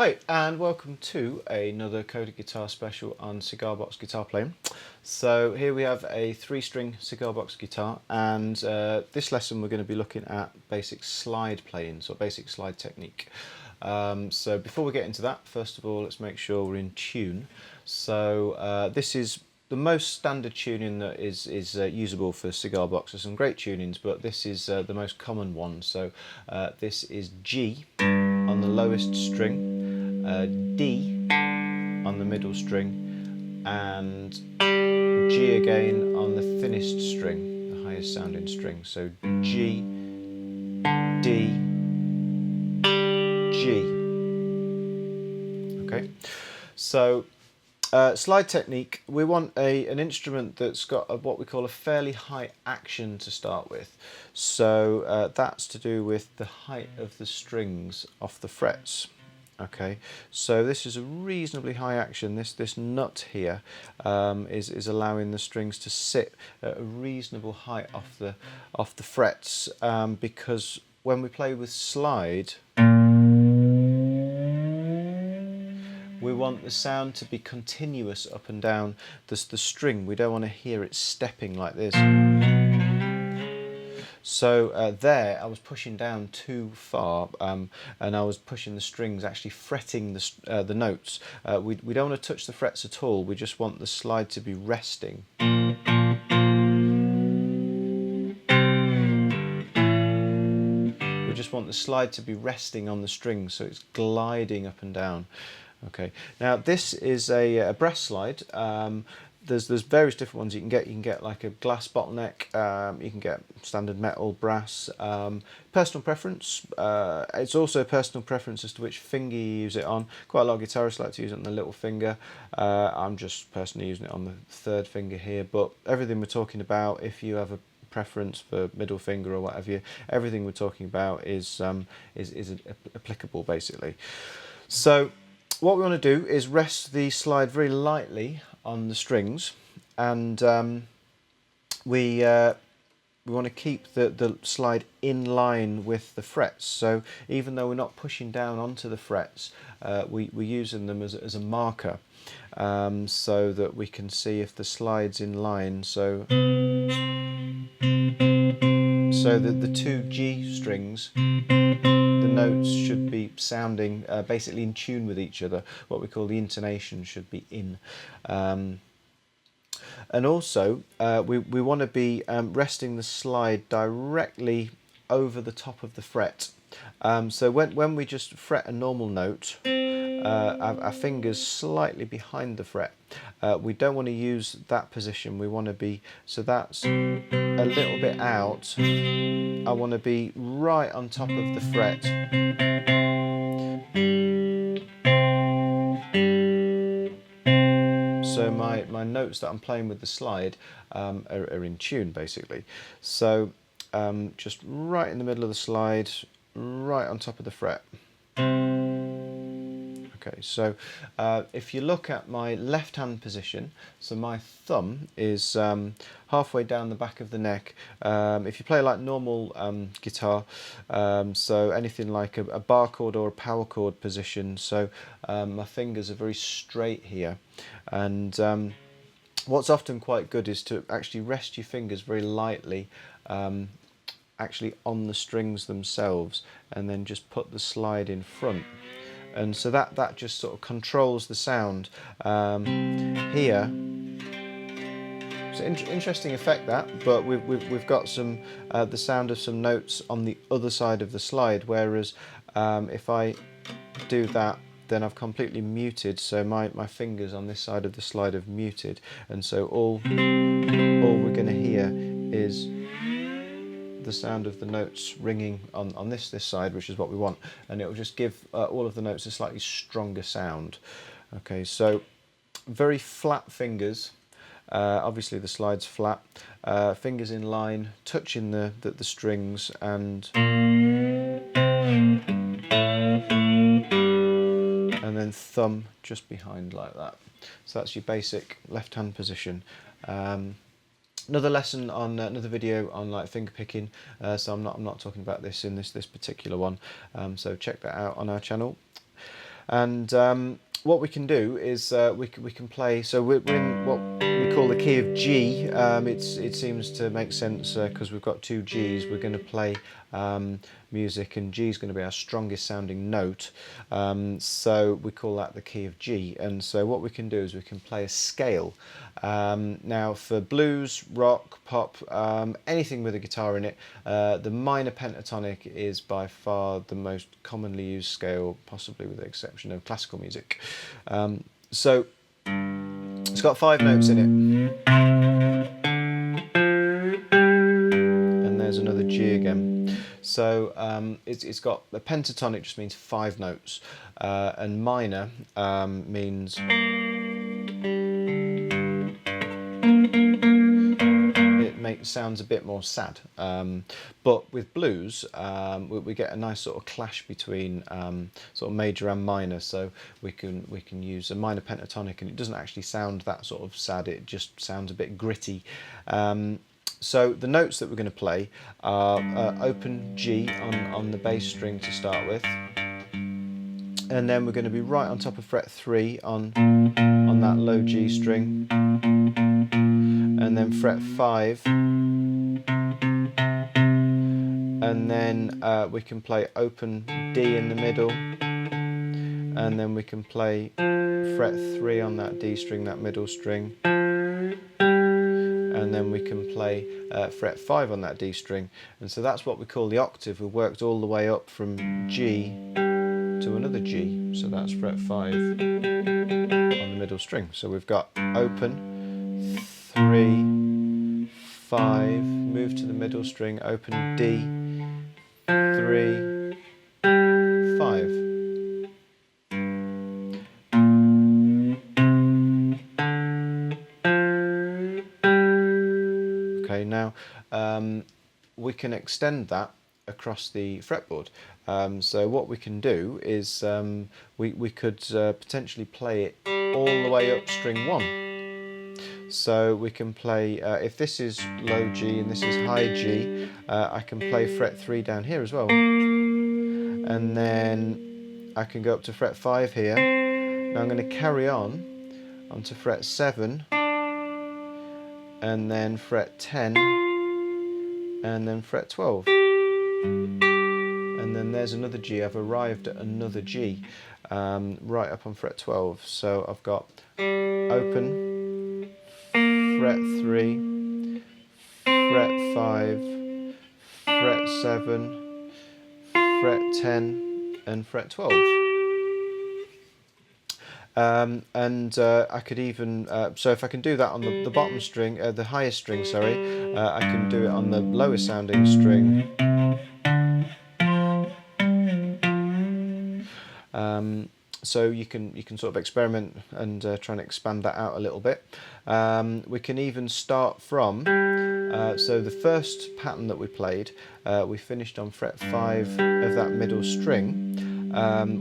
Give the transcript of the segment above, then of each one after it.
Hi and welcome to another Coded Guitar special on cigar box guitar playing. So here we have a 3-string cigar box guitar, and this lesson we're going to be looking at basic slide playing, so basic slide technique. So before we get into that, first of all let's make sure we're in tune. So this is the most standard tuning that is usable for cigar box. There's some great tunings, but this is the most common one. So this is G on the lowest string, D on the middle string, and G again on the thinnest string, the highest sounding string. So G, D, G. Okay, so slide technique, we want an instrument that's got what we call a fairly high action to start with. So that's to do with the height of the strings off the frets. Okay, so this is a reasonably high action. This nut here is allowing the strings to sit at a reasonable height off the frets, because when we play with slide, we want the sound to be continuous up and down the string. We don't want to hear it stepping like this. So there I was pushing down too far, and I was pushing the strings, actually fretting the notes. We don't want to touch the frets at all, we just want the slide to be resting. We just want the slide to be resting on the strings, so it's gliding up and down. Okay, now this is a brass slide. There's various different ones you can get. You can get like a glass bottleneck, you can get standard metal, brass. Personal preference. It's also personal preference as to which finger you use it on. Quite a lot of guitarists like to use it on the little finger. I'm just personally using it on the third finger here, but everything we're talking about, if you have a preference for middle finger or whatever, everything we're talking about is applicable basically. So what we want to do is rest the slide very lightly on the strings, and we want to keep the slide in line with the frets. So even though we're not pushing down onto the frets, we're using them as a marker, so that we can see if the slide's in line. So the two G strings, the notes should be sounding basically in tune with each other. What we call the intonation should be in. And also we want to be resting the slide directly over the top of the fret. So when we just fret a normal note, our fingers slightly behind the fret. We don't want to use that position. We want to be, so that's a little bit out. I want to be right on top of the fret. So my notes that I'm playing with the slide are in tune basically. So just right in the middle of the slide, right on top of the fret. Okay, so if you look at my left hand position, so my thumb is halfway down the back of the neck. If you play like normal guitar, so anything like a bar chord or a power chord position, so my fingers are very straight here, and what's often quite good is to actually rest your fingers very lightly actually on the strings themselves, and then just put the slide in front. And so that just sort of controls the sound here. It's an interesting effect that, but we've got some the sound of some notes on the other side of the slide, whereas if I do that, then I've completely muted, so my fingers on this side of the slide have muted, and so all we're going to hear is the sound of the notes ringing on this side, which is what we want, and it will just give all of the notes a slightly stronger sound. Okay, so very flat fingers, obviously the slide's flat, fingers in line, touching the strings, and then thumb just behind like that. So that's your basic left hand position. Another lesson on another video on like finger picking, so I'm not talking about this in this particular one, so check that out on our channel. And what we can do is we can play. So we're in what we call the key of G. It seems to make sense because we've got two Gs. We're going to play music, and G is going to be our strongest sounding note. So we call that the key of G. And so what we can do is we can play a scale. Now for blues, rock, pop, anything with a guitar in it, the minor pentatonic is by far the most commonly used scale, possibly with the exception of classical music. So it's got 5 notes in it. And there's another G again. So it's got a pentatonic, just means 5 notes, and minor means sounds a bit more sad, but with blues we get a nice sort of clash between sort of major and minor, so we can use a minor pentatonic and it doesn't actually sound that sort of sad, it just sounds a bit gritty. So the notes that we're going to play are open G on the bass string to start with, and then we're going to be right on top of fret 3 on that low G string, and then fret 5, and then we can play open D in the middle, and then we can play fret 3 on that D string, that middle string, and then we can play fret 5 on that D string. And so that's what we call the octave. We've worked all the way up from G to another G, so that's fret 5 on the middle string. So we've got open 3, 5, move to the middle string, open D, 3, 5. Okay, now we can extend that across the fretboard. So what we can do is we could potentially play it all the way up string 1. So we can play, if this is low G and this is high G, I can play fret 3 down here as well. And then I can go up to fret 5 here. Now I'm going to carry on onto fret 7, and then fret 10, and then fret 12. And then there's another G. I've arrived at another G right up on fret 12. So I've got open, fret 3, fret 5, fret 7, fret 10, and fret 12. I could even, so if I can do that on the bottom string, the highest string, sorry, I can do it on the lowest sounding string. So you can sort of experiment and try and expand that out a little bit. We can even start from, so the first pattern that we played, we finished on fret 5 of that middle string.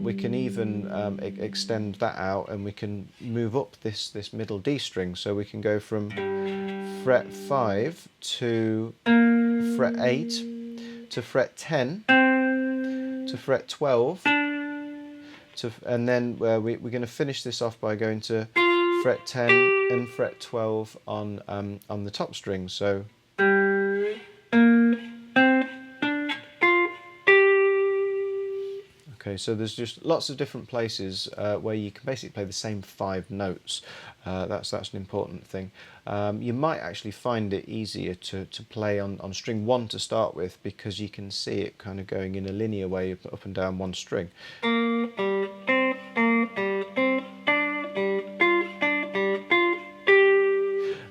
We can even extend that out, and we can move up this middle D string. So we can go from fret 5 to fret 8 to fret 10 to fret 12, and then we're going to finish this off by going to fret 10 and fret 12 on the top string. So okay, so there's just lots of different places where you can basically play the same 5 notes. That's an important thing. You might actually find it easier to play on string 1 to start with, because you can see it kind of going in a linear way up and down one string.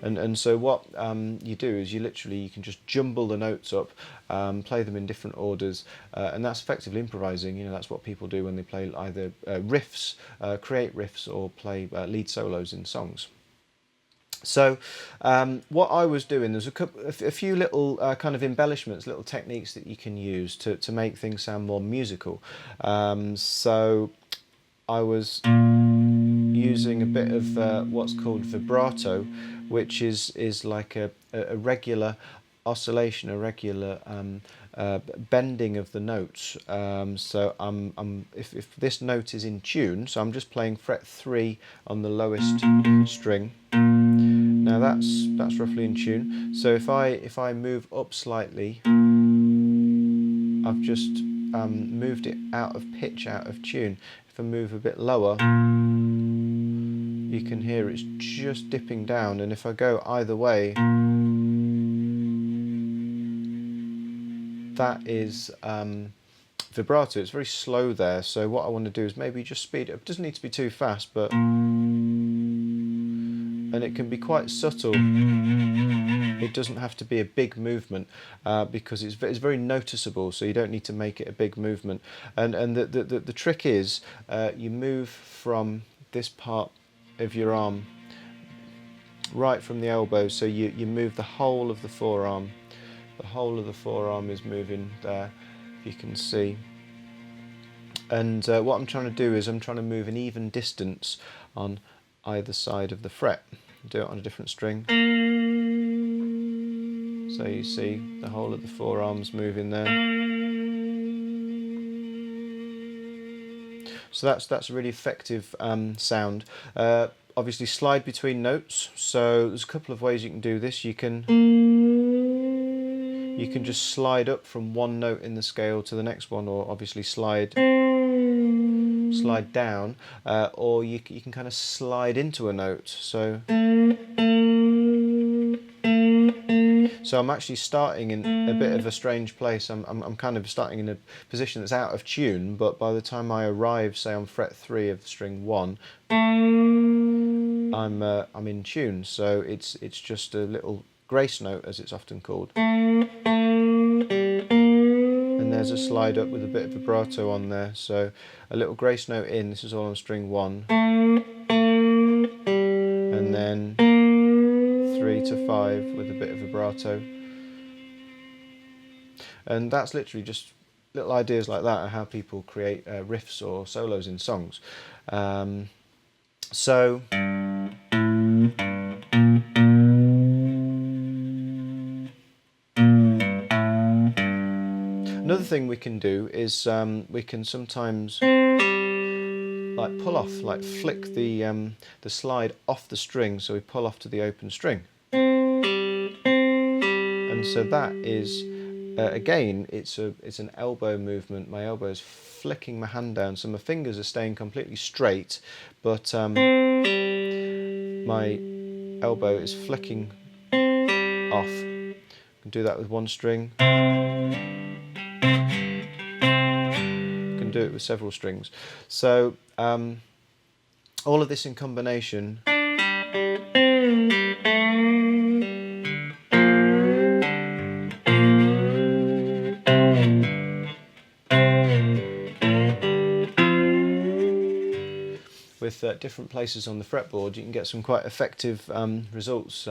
And so what you do is you can just jumble the notes up, play them in different orders, and that's effectively improvising. You know, that's what people do when they play either riffs, create riffs, or play lead solos in songs. So what I was doing, there's a few little kind of embellishments, little techniques that you can use to make things sound more musical. So I was using a bit of what's called vibrato, which is like a regular oscillation, a regular bending of the notes. So if this note is in tune, so I'm just playing fret 3 on the lowest string. Now that's roughly in tune. So if I move up slightly, I've just moved it out of pitch, out of tune. If I move a bit lower, you can hear it's just dipping down, and if I go either way, that is vibrato. It's very slow there, so what I want to do is maybe just speed it up. It doesn't need to be too fast, but and it can be quite subtle. It doesn't have to be a big movement because it's very noticeable, so you don't need to make it a big movement. And the trick is you move from this part of your arm right from the elbow, so you move the whole of the forearm. The whole of the forearm is moving there, if you can see. And what I'm trying to do is I'm trying to move an even distance on either side of the fret. Do it on a different string. So you see the whole of the forearms moving there. So that's a really effective sound. Obviously slide between notes. So there's a couple of ways you can do this. You can just slide up from one note in the scale to the next one, or obviously slide down, or you can kind of slide into a note. So I'm actually starting in a bit of a strange place. I'm kind of starting in a position that's out of tune, but by the time I arrive, say on fret 3 of string 1, I'm in tune. So it's just a little grace note, as it's often called. And there's a slide up with a bit of vibrato on there. So a little grace note in. This is all on string 1, and then 3 to 5 with a bit of vibrato. And that's literally just little ideas like that of how people create riffs or solos in songs. So another thing we can do is we can sometimes like pull off, like flick the slide off the string, so we pull off to the open string. And so that is again, it's an elbow movement. My elbow is flicking my hand down, so my fingers are staying completely straight, but my elbow is flicking off. I can do that with one string. Do it with several strings. So all of this in combination with different places on the fretboard, you can get some quite effective results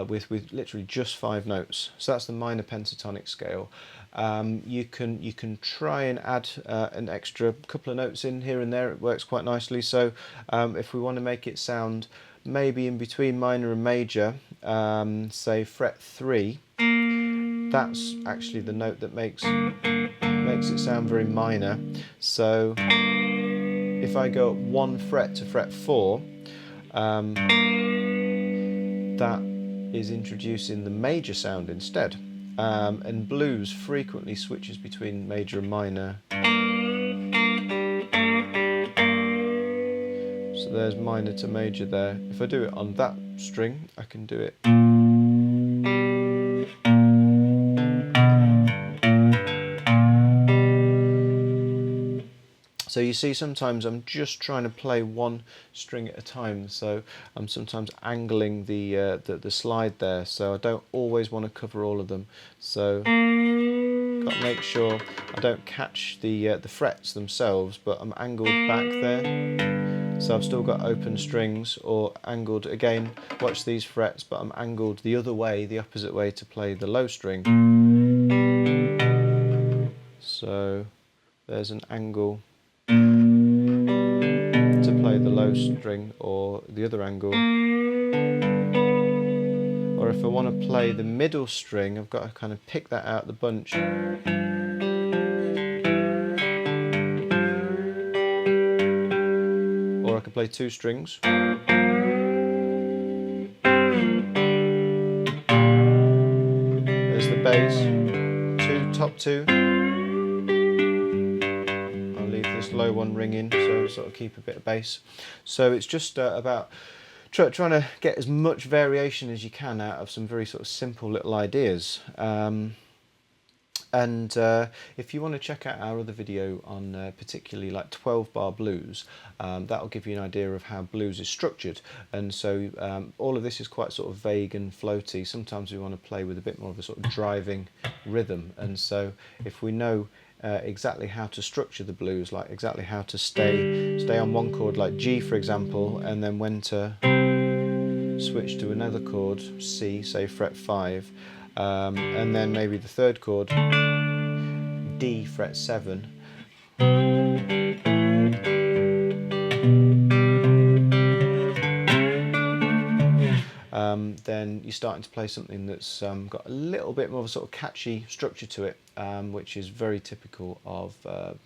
with literally just 5 notes. So that's the minor pentatonic scale. You can try and add an extra couple of notes in here and there. It works quite nicely. So if we want to make it sound maybe in between minor and major, say fret 3, that's actually the note that makes it sound very minor. So if I go up 1 fret to fret 4, that is introducing the major sound instead. And blues frequently switches between major and minor. So there's minor to major there. If I do it on that string, I can do it. So you see, sometimes I'm just trying to play one string at a time, so I'm sometimes angling the slide there, so I don't always want to cover all of them. So got to make sure I don't catch the frets themselves, but I'm angled back there. So I've still got open strings, or angled again. Watch these frets, but I'm angled the other way, the opposite way, to play the low string. So there's an angle to play the low string, or the other angle. Or if I want to play the middle string, I've got to kind of pick that out of the bunch. Or I could play 2 strings. There's the bass, top 2. I'll leave this low one ringing, so sort of keep a bit of bass. So it's just about trying to get as much variation as you can out of some very sort of simple little ideas. And if you want to check out our other video on particularly like 12-bar blues, that'll give you an idea of how blues is structured. And so all of this is quite sort of vague and floaty. Sometimes we want to play with a bit more of a sort of driving rhythm. And so if we know exactly how to structure the blues, like exactly how to stay on one chord like G for example, and then when to switch to another chord, C, say fret 5, and then maybe the third chord, D, fret 7. Then you're starting to play something that's got a little bit more of a sort of catchy structure to it, which is very typical of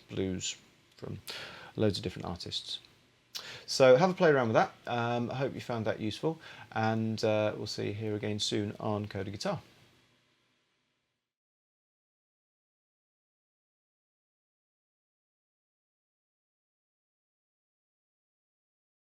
blues from loads of different artists. So have a play around with that. I hope you found that useful, and we'll see you here again soon on Coda Guitar.